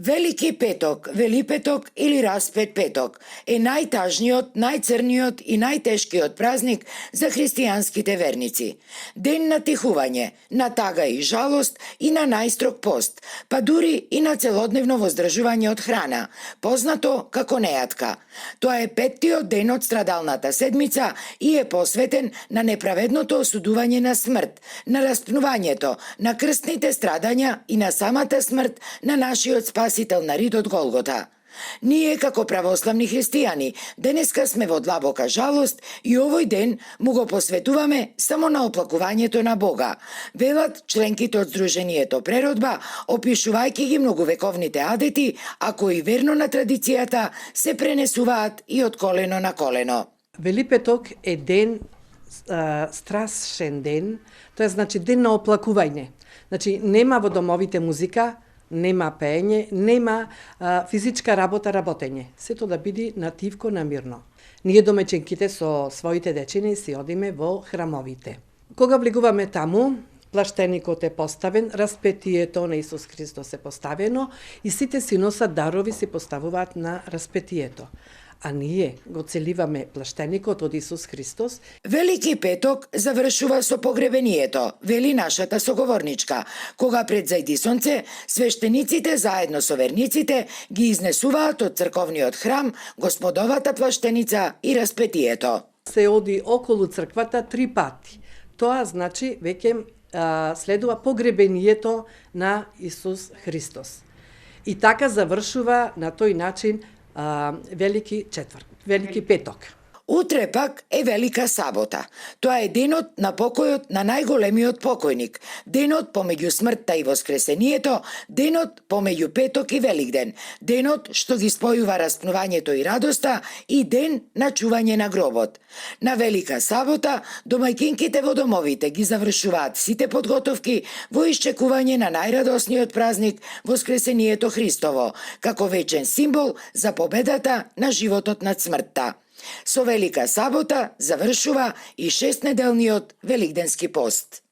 Велики петок, Велипеток или Распет петок е најтажниот, најцрниот и најтешкиот празник за христијанските верници. Ден на тихување, на тага и жалост и на најстрог пост, па дури и на целодневно воздржување од храна, познато како нејатка. Тоа е петтиот ден од страдалната седмица и е посветен на неправедното осудување на смрт, на распнувањето, на крстните страдања и на самата смрт на нашиот спасител на ридот Голгота. Ние, како православни христијани, денеска сме во длабока жалост и овој ден му го посветуваме само на оплакувањето на Бога, велат членките од Сдруженијето Преродба, опишувајќи ги многовековните адети, а кои верно на традицијата се пренесуваат и од колено на колено. Велипеток е ден, страшен ден, тоа значи ден на оплакување. Значи, нема во домовите музика, нема пеење, нема физичка работење. Сето да биде на тивко, на мирно. Ние домеченките со своите дечини си одиме во храмовите. Кога влегуваме таму, плаштеникот е поставен, распетието на Исус Христос е поставено и сите си носат дарови се поставуваат на распетието. А ние го целиваме плаштеникот од Исус Христос. Велики петок завршува со погребението, вели нашата соговорничка, кога пред зајди сонце, свештениците заедно со верниците ги изнесуваат од црковниот храм Господовата плаштеница и распетието. Се оди околу црквата 3 пати. Тоа значи веќе следува погребението на Исус Христос. И така завршува на тој начин Велики четврт, Велики петок. Утре пак е Велика сабота. Тоа е денот на покојот на најголемиот покојник, денот помеѓу смртта и воскресението, денот помеѓу петок и Великден, денот што ги спојува распнувањето и радоста и ден на чување на гробот. На Велика сабота домајкинките во домовите ги завршуваат сите подготовки во исчекување на најрадосниот празник Воскресението Христово, како вечен символ за победата на животот над смртта. Со Велика сабота завршува и 6-неделниот Великденски пост.